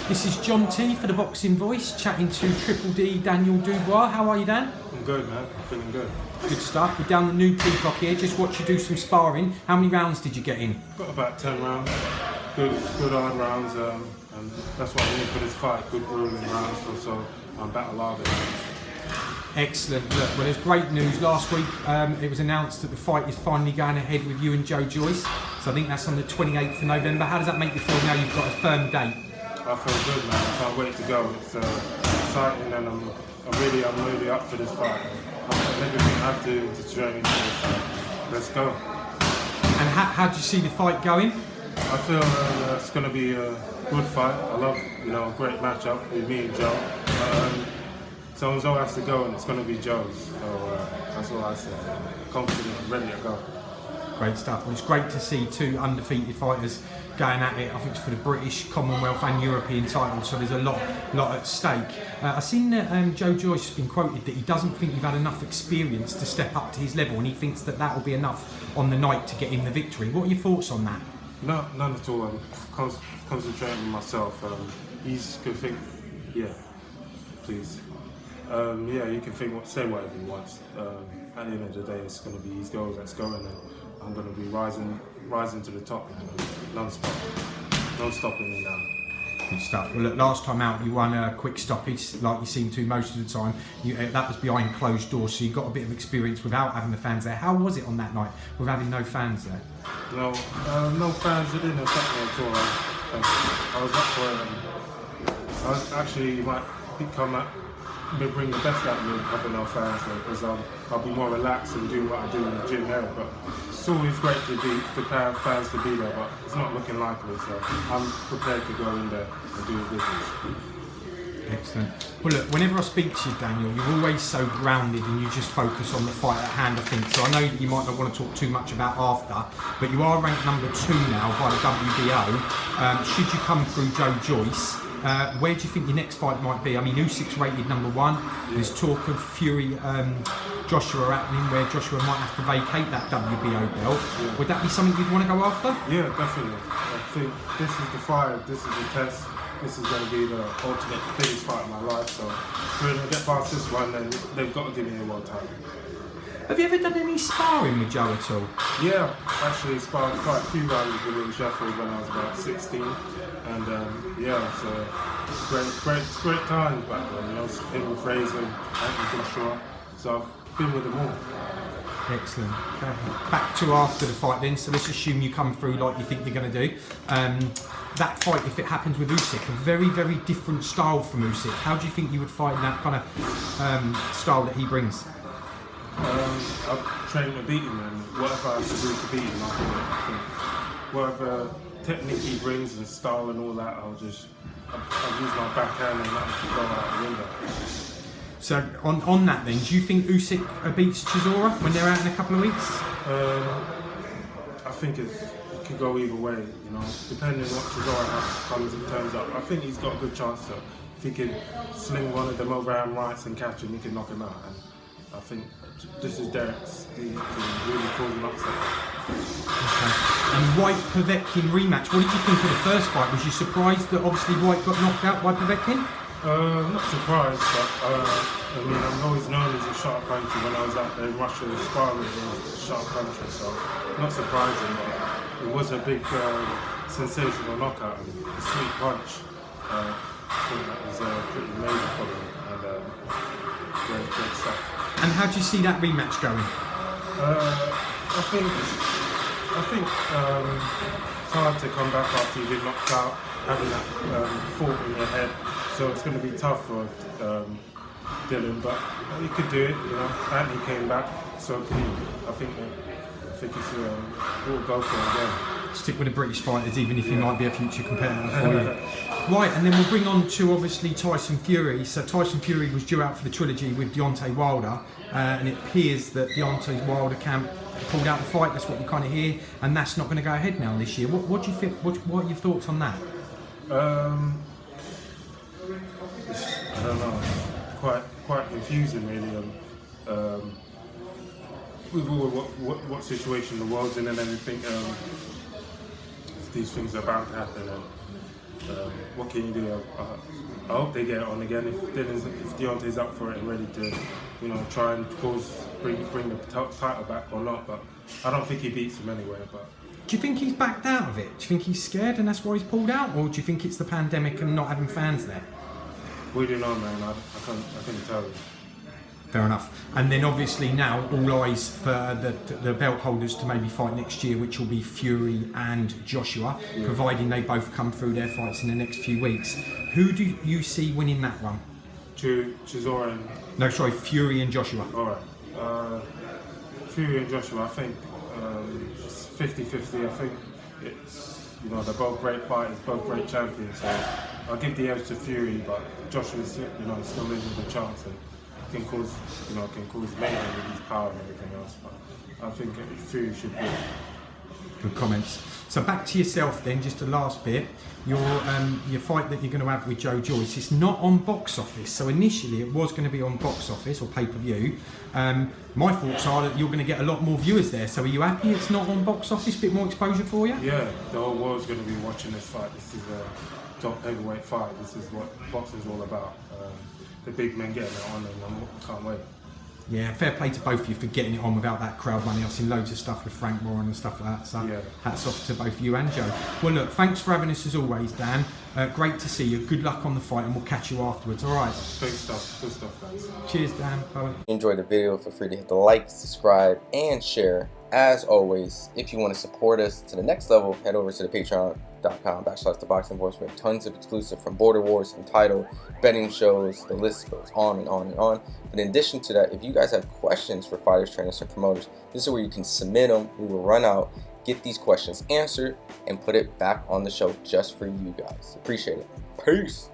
This is John T for ThaBoxingvoice, chatting to Triple D Daniel Dubois. How are you, Dan? I'm good, man. I'm feeling good. Good stuff. We're down the new Peacock here. Just watched you do some sparring. How many rounds did you get in? Got about 10 rounds. Good hard rounds, and that's what I need for this fight. Good grueling rounds, so I'm battle hardened. Excellent. Look, well, there's great news. Last week it was announced that the fight is finally going ahead with you and Joe Joyce. So I think that's on the 28th of November. How does that make you feel now you've got a firm date? I feel good, man. I can't wait to go. It's exciting, and I'm really up for this fight. I'm everything I have to train into this fight. Let's go. And how do you see the fight going? I feel it's going to be a good fight. I love, a great matchup with me and Joe. So Joe has to go, and it's going to be Joe's. So that's all I say. Confident, ready to go. Great stuff. Well, it's great to see two undefeated fighters going at it. I think it's for the British, Commonwealth and European titles, so there's a lot at stake. I've seen that Joe Joyce has been quoted that he doesn't think you've had enough experience to step up to his level, and he thinks that will be enough on the night to get him the victory. What are your thoughts on that? No, none at all. I'm concentrating on myself. He's going to think, yeah, please. You can think, say whatever he wants. At the end of the day, it's going to be his goal that's going, and I'm going to be rising to the top, non-stopping me now. Good stuff. Well, look, last time out you won a quick stoppage, like you seem to most of the time. That was behind closed doors, so you got a bit of experience without having the fans there. How was it on that night with having no fans there? No fans. It didn't affect me at all. I was up for it. I was actually might become that. Bring the best out of me having no fans there, because I'll be more relaxed and do what I do in the gym here. But it's always great to prepare fans to be there, but it's not looking likely, so I'm prepared to go in there and do the business. Excellent. Well, look, whenever I speak to you, Daniel, you're always so grounded and you just focus on the fight at hand, I think. So I know that you might not want to talk too much about after, but you are ranked number 2 now by the WBO. Should you come through Joe Joyce, where do you think your next fight might be? I mean, Usyk's rated number 1. There's talk of Fury, Joshua happening, where Joshua might have to vacate that WBO belt. Yeah. Would that be something you'd want to go after? Yeah, definitely. I think this is the fight, this is the test. This is going to be the ultimate biggest fight of my life. So if we're going to get past this one, then they've got to give me a world title. Have you ever done any sparring with Joe at all? Yeah, actually sparred quite a few rounds with him in Sheffield when I was about 16. And it's great times back then. Him with Fraser, Anthony Joshua. So I've been with them all. Excellent. Okay. Back to after the fight then. So let's assume you come through like you think you're going to do. That fight, if it happens with Usyk, a very, very different style from Usyk. How do you think you would fight in that kind of style that he brings? I've trained to beat him, and whatever I have to do to beat him, I'll do it. I think whatever technique he brings and style and all that, I'll use my backhand and that will go out the window. So on that then, do you think Usyk beats Chisora when they're out in a couple of weeks? I think it could go either way, depending on what Chisora turns up. I think he's got a good chance to, if he can sling one of them overhand rights and catch him, he can knock him out. And I think this is Derek's, he can really cause an upset. Okay. And White-Povetkin rematch, what did you think of the first fight? Was you surprised that obviously White got knocked out by Povetkin? Not surprised, but I'm always known as a sharp puncher. When I was out there in Russia sparring, I was a sharp puncher, so not surprising, but it was a big sensational knockout and a sweet punch. I think that was pretty amazing for me, and great stuff. And how do you see that rematch going? I think it's hard to come back after you've been knocked out, having that thought in your head. So it's going to be tough for Dylan, but he could do it. Anthony came back, so can he. I think we'll go for it again. Stick with the British fighters, even if he might be a future competitor for you. Right, and then we'll bring on to obviously Tyson Fury. So Tyson Fury was due out for the trilogy with Deontay Wilder, and it appears that Deontay Wilder camp pulled out the fight. That's what you kind of hear, and that's not going to go ahead now this year. What do you think? What are your thoughts on that? I don't know. Quite confusing, really. With all what situation the world's in and everything, these things are bound to happen. And What can you do? I hope they get it on again. If Deontay's up for it and ready to, try and bring the title back or not. But I don't think he beats him anyway. But do you think he's backed out of it? Do you think he's scared and that's why he's pulled out, or do you think it's the pandemic and not having fans there? We don't know, man. I couldn't tell you. Fair enough. And then obviously now all eyes for the belt holders to maybe fight next year, which will be Fury and Joshua, providing they both come through their fights in the next few weeks. Who do you see winning that one? Chisora and... No, sorry, Fury and Joshua. All right. Fury and Joshua, I think it's 50-50. I think it's, they're both great fighters, both great champions. So I'll give the edge to Fury, but Joshua's, still in with a chance. And can cause mayhem with his power and everything else, but I think Fury should be. Good comments. So back to yourself then, just the last bit. Your fight that you're going to have with Joe Joyce, it's not on box office. So initially it was going to be on box office or pay-per-view. My thoughts are that you're going to get a lot more viewers there. So are you happy it's not on box office? Bit more exposure for you? Yeah, the whole world's going to be watching this fight. This is a top heavyweight fight. This is what boxing's all about. The big men getting it on, and I can't wait. Yeah, fair play to both of you for getting it on without that crowd money. I've seen loads of stuff with Frank Warren and stuff like that, so hats off to both you and Joe. Well look, thanks for having us as always, Dan. Great to see you. Good luck on the fight and we'll catch you afterwards, alright? Good stuff guys. Cheers Dan, bye. Enjoyed the video, feel free to hit the like, subscribe, and share. As always, if you want to support us to the next level, head over to the patreon.com/ThaBoxingVoice. We have tons of exclusive from Border Wars, Untitled, betting shows, the list goes on and on and on. But in addition to that, if you guys have questions for fighters, trainers, and promoters, this is where you can submit them. We will run out, get these questions answered, and put it back on the show just for you guys. Appreciate it. Peace.